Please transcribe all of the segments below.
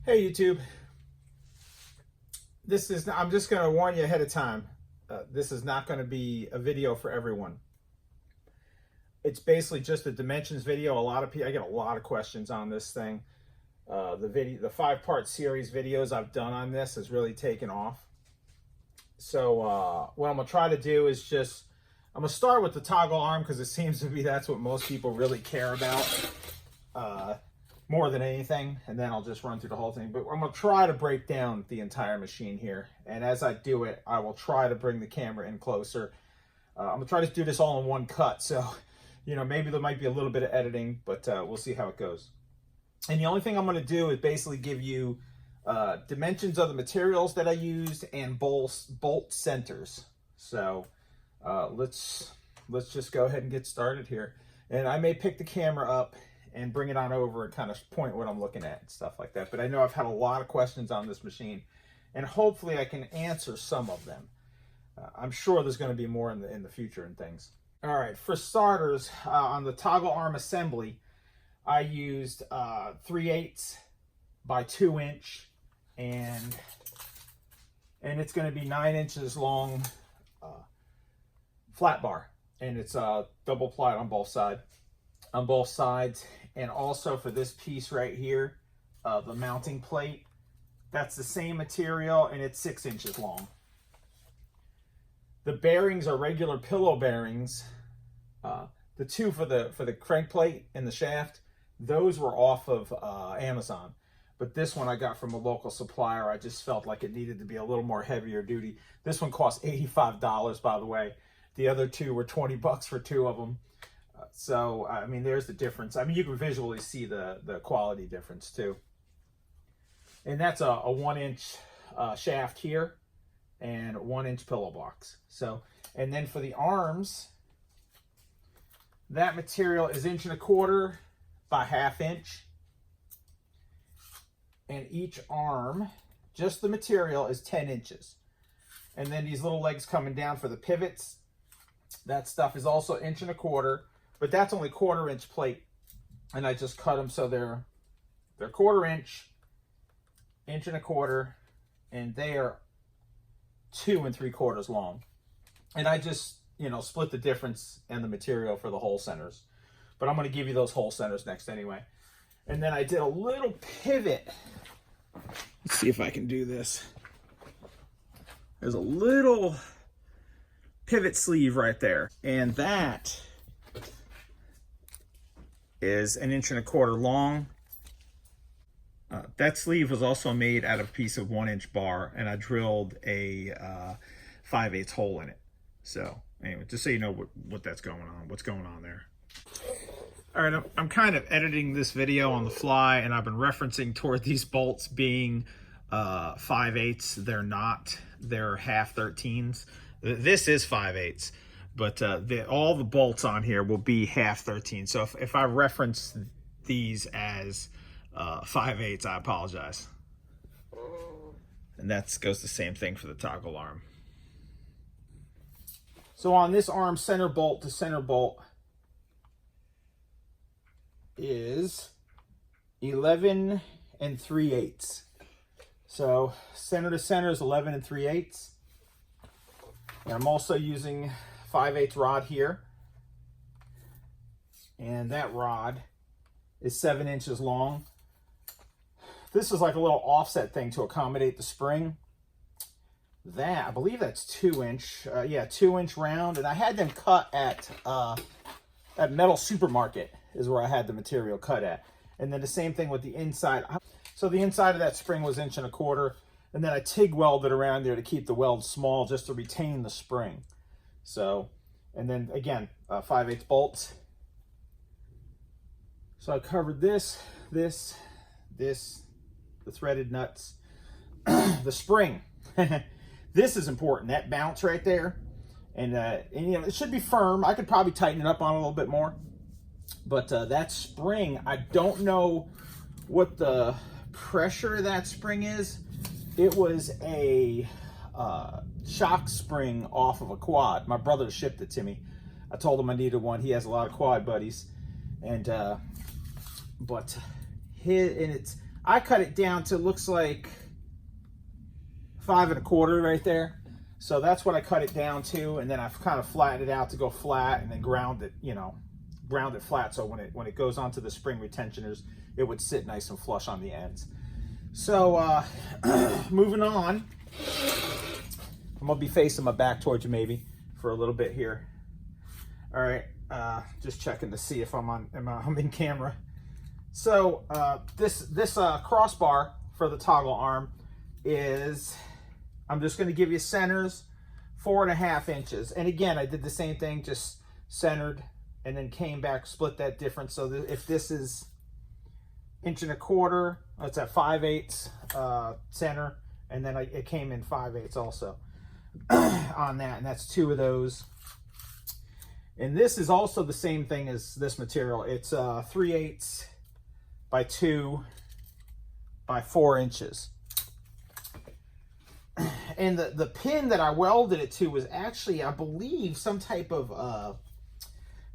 Hey YouTube, I'm just going to warn you ahead of time. This is not going to be a video for everyone. It's basically just a dimensions video. I get a lot of questions on this thing. The 5-part series videos I've done on this has really taken off. So what I'm going to try to do is I'm going to start with the toggle arm because it seems to be that's what most people really care about. More than anything, and then I'll just run through the whole thing. But I'm going to try to break down the entire machine here, and as I do it, I will try to bring the camera in closer. I'm going to try to do this all in one cut, so maybe there might be a little bit of editing, but we'll see how it goes. And the only thing I'm going to do is basically give you dimensions of the materials that I used and bolt centers. So let's just go ahead and get started here. And I may pick the camera up and bring it on over and kind of point what I'm looking at and stuff like that. But I know I've had a lot of questions on this machine, and hopefully I can answer some of them. I'm sure there's going to be more in the future and things. All right, for starters, on the toggle arm assembly, I used 3/8 by 2 inch, and it's going to be 9 inches long flat bar, and it's double plied on both sides. And also for this piece right here, the mounting plate, that's the same material and it's 6 inches long. The bearings are regular pillow bearings. The two for the crank plate and the shaft, those were off of Amazon. But this one I got from a local supplier. I just felt like it needed to be a little more heavier duty. This one cost $85, by the way. The other two were 20 bucks for two of them. So, I mean, there's the difference. I mean, you can visually see the quality difference too. And that's a 1 inch shaft here and 1 inch pillow box. So, and then for the arms, that material is 1.25 inches by 1/2 inch. And each arm, just the material, is 10 inches. And then these little legs coming down for the pivots, that stuff is also 1.25 inches. But that's only 1/4 inch plate, and I just cut them so they're 1/4 inch, 1.25 inches, and they are 2 3/4 long. And I just split the difference in the material for the hole centers. But I'm going to give you those hole centers next anyway. And then I did a little pivot. Let's see if I can do this. There's a little pivot sleeve right there, and that is 1.25 inches long. That sleeve was also made out of a piece of 1 inch bar, and I drilled a 5/8 hole in it. So anyway, just so you know what's going on there. All right, I'm kind of editing this video on the fly, and I've been referencing toward these bolts being 5/8. They're not. They're 1/2-13s. This is 5/8. But all the bolts on here will be 1/2-13. So if I reference these as 5/8, I apologize. And that goes the same thing for the toggle arm. So on this arm, center bolt to center bolt is 11 3/8. So center to center is 11 3/8. And I'm also using 5/8 rod here, and that rod is 7 inches long. This is like a little offset thing to accommodate the spring. I believe that's 2 inch, 2 inch round, and I had them cut at Metal Supermarket is where I had the material cut at. And then the same thing with the inside. So the inside of that spring was 1.25 inches, and then I TIG welded around there to keep the weld small just to retain the spring. So, and then again, 5/8 bolts. So I covered this, the threaded nuts, the spring. This is important, that bounce right there. And it should be firm. I could probably tighten it up on a little bit more. But that spring, I don't know what the pressure of that spring is. It was a shock spring off of a quad. My brother shipped it to me. I told him I needed one. He has a lot of quad buddies, and I cut it down to, looks like 5 1/4 right there. So that's what I cut it down to, and then I've kind of flattened it out to go flat, and then ground it, you know, ground it flat, so when it goes onto the spring retentioners, it would sit nice and flush on the ends. So moving on, I'm gonna be facing my back towards you maybe for a little bit here. All right, just checking to see if I'm in camera. So this crossbar for the toggle arm is, I'm just going to give you centers, 4.5 inches. And again, I did the same thing, just centered and then came back, split that difference. So that if this is 1.25 inches, it's at 5/8 center, and then it came in 5/8 also on that, and that's 2 of those. And this is also the same thing as this material. It's 3/8 by 2 by 4 inches. And the pin that I welded it to was actually, I believe, some type of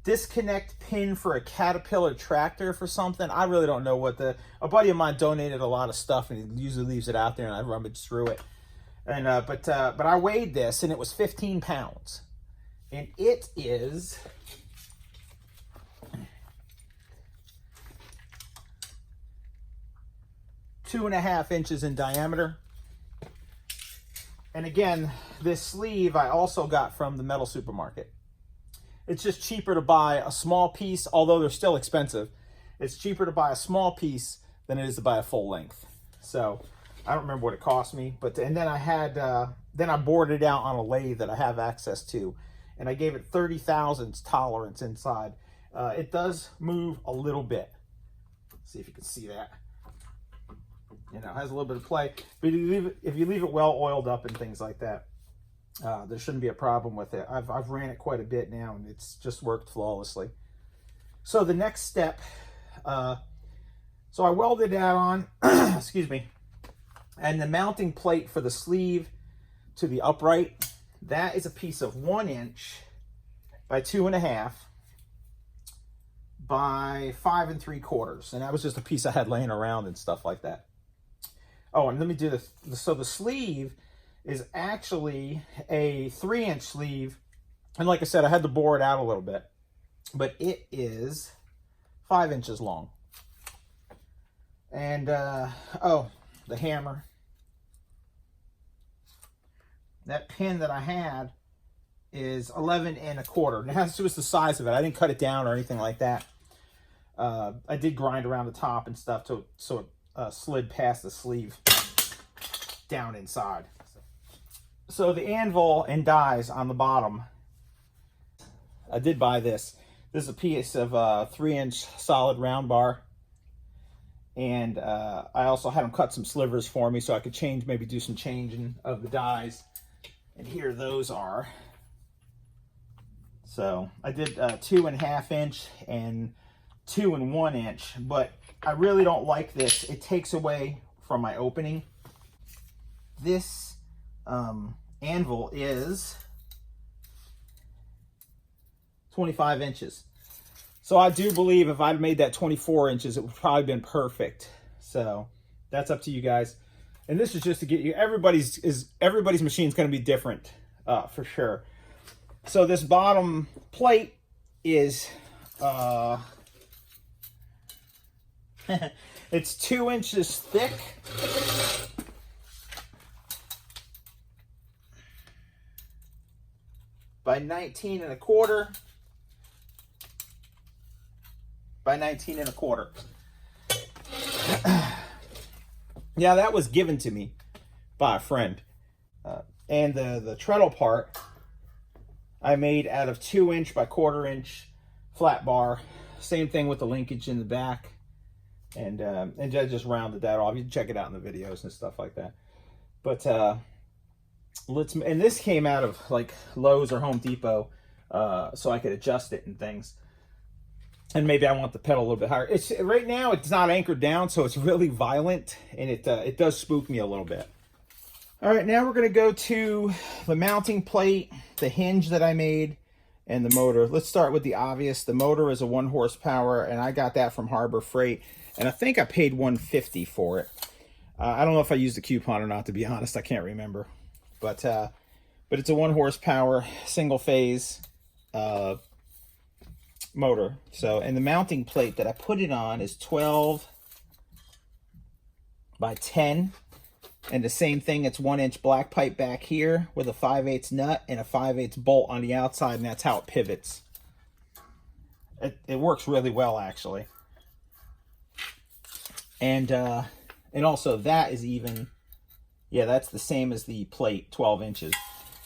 disconnect pin for a Caterpillar tractor for something. I really don't know what a buddy of mine donated a lot of stuff, and he usually leaves it out there, and I rummage through it. And but I weighed this, and it was 15 pounds, and it is 2.5 inches in diameter. And again, this sleeve I also got from the metal supermarket. It's just cheaper to buy a small piece, although they're still expensive. It's cheaper to buy a small piece than it is to buy a full length. So I don't remember what it cost me, but and then I had then I bored it out on a lathe that I have access to, and I gave it 30 thousandths tolerance inside. It does move a little bit. Let's see if you can see that. You know, it has a little bit of play, but if you leave it well oiled up and things like that, there shouldn't be a problem with it. I've ran it quite a bit now, and it's just worked flawlessly. So the next step, so I welded that on, excuse me, and the mounting plate for the sleeve to the upright, that is a piece of 1 inch by 2.5 by 5 3/4, and that was just a piece I had laying around and stuff like that. Oh, and let me do this. So the sleeve is actually a 3-inch sleeve. And like I said, I had to bore it out a little bit, but it is 5 inches long. And, oh, the hammer. That pin that I had is 11 1/4. And it has to do with the size of it. I didn't cut it down or anything like that. I did grind around the top and stuff so it slid past the sleeve down inside. So the anvil and dies on the bottom, I did buy this. This is a piece of 3-inch solid round bar, and I also had them cut some slivers for me so I could maybe do some changing of the dies. And here those are. So I did 2.5 inch and 2 1 inch, but I really don't like this. It takes away from my opening. This anvil is 25 inches. So I do believe if I'd made that 24 inches, it would probably been perfect. So that's up to you guys. And this is just to get you, everybody's machine is going to be different for sure. So this bottom plate is it's 2 inches thick. By 19 1/4 by 19 1/4. Yeah, that was given to me by a friend. And the treadle part I made out of 2 inch by 1/4 inch flat bar. Same thing with the linkage in the back. And I just rounded that off. You can check it out in the videos and stuff like that. But and this came out of like Lowe's or Home Depot, so I could adjust it and things. And maybe I want the pedal a little bit higher. It's right now it's not anchored down, so it's really violent, and it does spook me a little bit. All right, now we're gonna go to the mounting plate, the hinge that I made, and the motor. Let's start with the obvious. The motor is a 1 horsepower, and I got that from Harbor Freight. and I think I paid $150 for it. I don't know if I used a coupon or not, to be honest. I can't remember. But it's a 1 horsepower single phase motor. So, and the mounting plate that I put it on is 12 by 10. And the same thing, it's 1-inch black pipe back here with a 5/8 nut and a 5/8 bolt on the outside, and that's how it pivots. It works really well, actually. And also that is even, yeah, that's the same as the plate, 12 inches.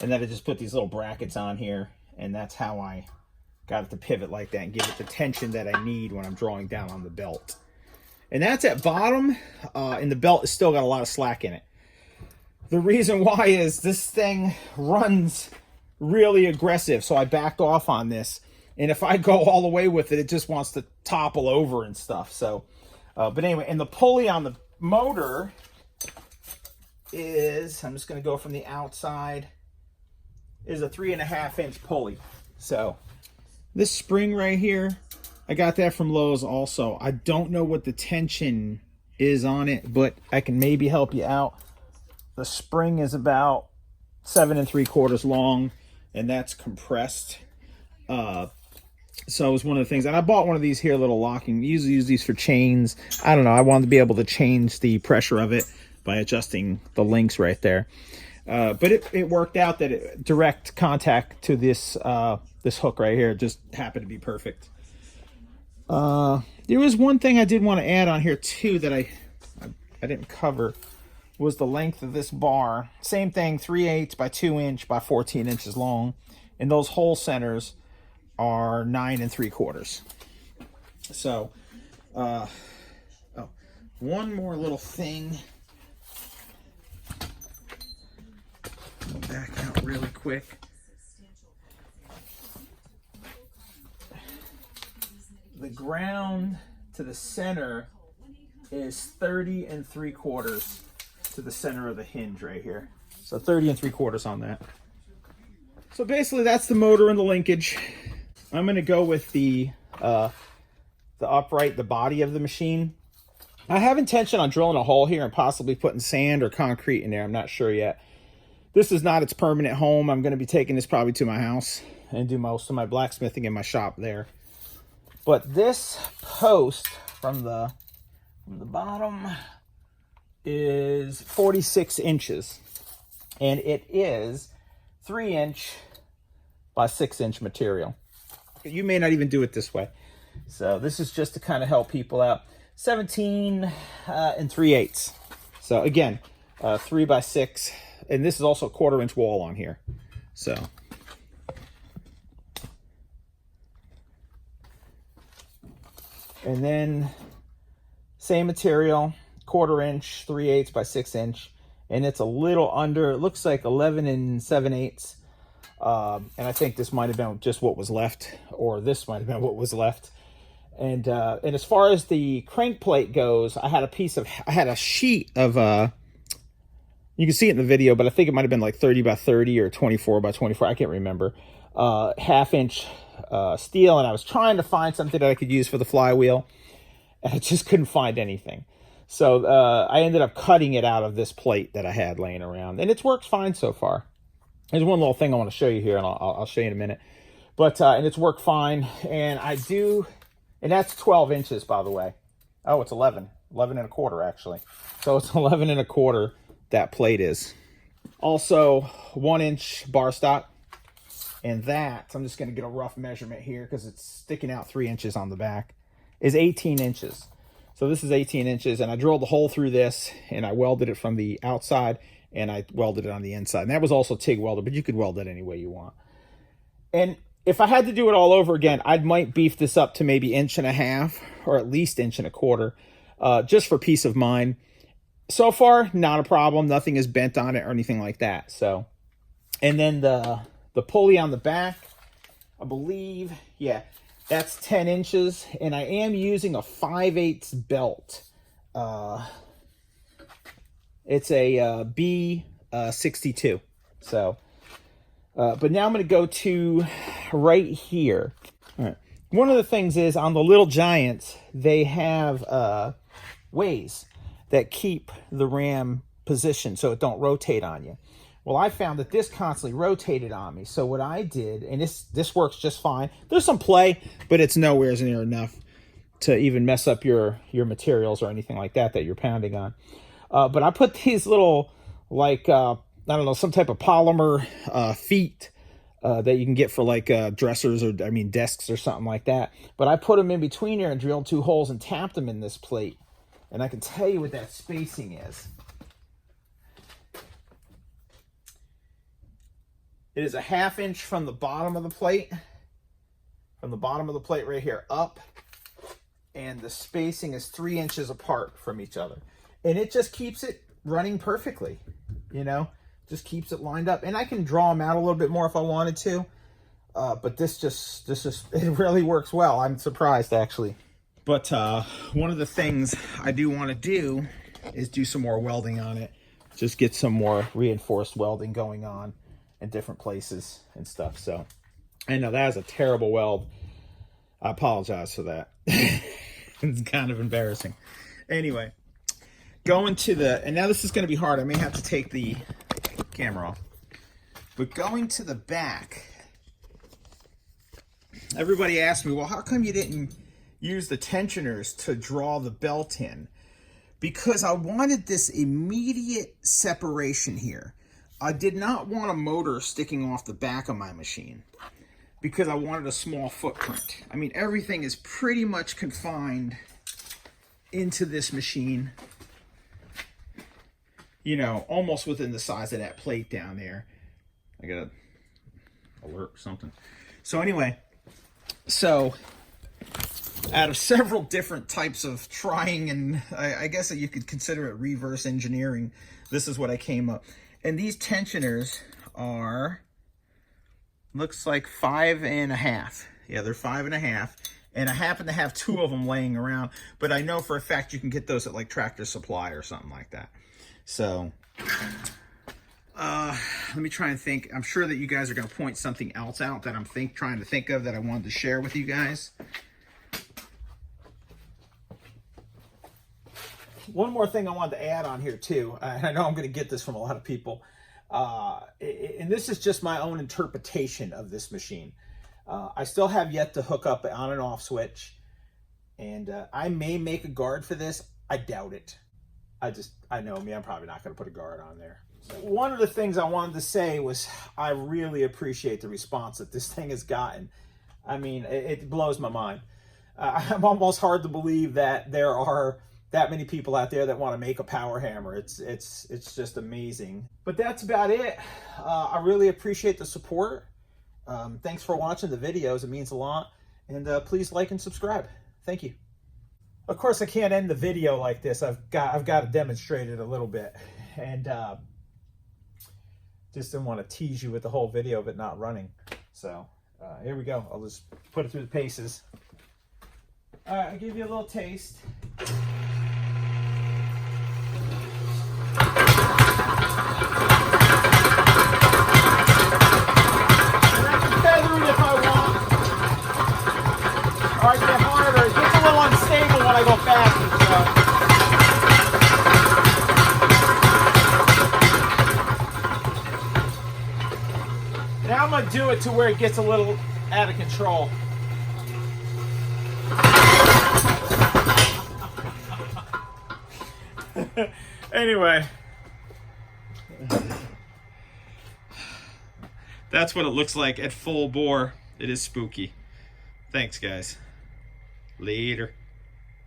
And then I just put these little brackets on here, and that's how I got it to pivot like that and give it the tension that I need when I'm drawing down on the belt. And that's at bottom, and the belt has still got a lot of slack in it. The reason why is this thing runs really aggressive, so I backed off on this. And if I go all the way with it, it just wants to topple over and stuff. So, but anyway, and the pulley on the motor is, I'm just going to go from the outside, is a 3.5-inch pulley. So this spring right here, I got that from Lowe's also. I don't know what the tension is on it, but I can maybe help you out. The spring is about 7 3/4 long, and that's compressed. So it was one of the things, and I bought one of these here, little locking. You usually use these for chains. I don't know. I wanted to be able to change the pressure of it by adjusting the links right there. But it worked out that direct contact to this this hook right here just happened to be perfect. There was one thing I did want to add on here too that I didn't cover, was the length of this bar. Same thing, 3/8 by 2 inch by 14 inches long, and those hole centers are 9 3/4. So, oh, one more little thing. Back out really quick. The ground to the center is 30 3/4 to the center of the hinge right here. So 30 3/4 on that. So basically that's the motor and the linkage. I'm going to go with the upright, the body of the machine. I have intention on drilling a hole here and possibly putting sand or concrete in there. I'm not sure yet. This is not its permanent home. I'm going to be taking this probably to my house and do most of my blacksmithing in my shop there. But this post from the bottom is 46 inches, and it is 3-inch by 6-inch material. You may not even do it this way. So this is just to kind of help people out. 17 3/8. So again, 3 by 6, and this is also a 1/4-inch wall on here. So. And then same material, 1/4-inch, 3/8 by 6-inch, and it's a little under, it looks like 11 7/8. And I think this might have been just what was left, or this might have been what was left. And as far as the crank plate goes, I had a sheet of, you can see it in the video, but I think it might have been like 30 by 30 or 24 by 24. I can't remember. 1/2-inch steel, and I was trying to find something that I could use for the flywheel, and I just couldn't find anything. So I ended up cutting it out of this plate that I had laying around, and it's worked fine so far. There's one little thing I want to show you here, and I'll show you in a minute. But and it's worked fine, and and that's 12 inches, by the way. Oh, it's 11 1/4 actually. So it's 11 1/4 that plate is. Also 1-inch bar stock. And that, I'm just going to get a rough measurement here because it's sticking out 3 inches on the back, is 18 inches. So this is 18 inches, and I drilled a hole through this, and I welded it from the outside, and I welded it on the inside. And that was also TIG welded, but you could weld it any way you want. And if I had to do it all over again, I might beef this up to maybe 1.5 inches, or at least 1.25 inches, just for peace of mind. So far, not a problem. Nothing is bent on it or anything like that. So, and then the pulley on the back, I believe, yeah, that's 10 inches, and I am using a 5/8 belt. It's a B62. So, but now I'm going to go to right here. All right. One of the things is on the Little Giants, they have ways that keep the ram positioned so it don't rotate on you. Well, I found that this constantly rotated on me. So what I did, and this works just fine. There's some play, but it's nowhere near enough to even mess up your materials or anything like that you're pounding on. But I put these little, like, I don't know, some type of polymer feet that you can get for like dressers or, I mean, desks or something like that. But I put them in between here and drilled 2 holes and tapped them in this plate. And I can tell you what that spacing is. It is a 1/2 inch from the bottom of the plate, right here up, and the spacing is 3 inches apart from each other. And it just keeps it running perfectly, you know, just keeps it lined up. And I can draw them out a little bit more if I wanted to, but this just, it really works well. I'm surprised, actually. But one of the things I do want to do is do some more welding on it, just get some more reinforced welding going on in different places and stuff. So I know that is a terrible weld. I apologize for that. It's kind of embarrassing. Anyway, going to the, and now this is going to be hard. I may have to take the camera off. But going to the back, everybody asked me, well, how come you didn't use the tensioners to draw the belt in? Because I wanted this immediate separation here. I did not want a motor sticking off the back of my machine because I wanted a small footprint. I mean, everything is pretty much confined into this machine, you know, almost within the size of that plate down there. I got an alert or something. So anyway, so out of several different types of trying, and I guess that you could consider it reverse engineering, this is what I came up. And these tensioners are, looks like 5.5. Yeah, they're 5.5. And I happen to have 2 of them laying around, but I know for a fact you can get those at like Tractor Supply or something like that. So, let me try and think. I'm sure that you guys are going to point something else out that I'm trying to think of that I wanted to share with you guys. One more thing I wanted to add on here too, and I know I'm going to get this from a lot of people, and this is just my own interpretation of this machine. I still have yet to hook up an on and off switch, and I may make a guard for this. I doubt it. I know me, I'm probably not going to put a guard on there. So one of the things I wanted to say was I really appreciate the response that this thing has gotten. I mean, it blows my mind. I'm almost hard to believe that there are that many people out there that want to make a power hammer. It's just amazing. But that's about it. I really appreciate the support. Thanks for watching the videos. It means a lot. And please like and subscribe. Thank you. Of course, I can't end the video like this. I've got to demonstrate it a little bit. And just didn't want to tease you with the whole video of it not running. So here we go. I'll just put it through the paces. All right, I'll give you a little taste. Or I get harder. It gets a little unstable when I go faster. So. Now I'm going to do it to where it gets a little out of control. Anyway. That's what it looks like at full bore. It is spooky. Thanks, guys. Later.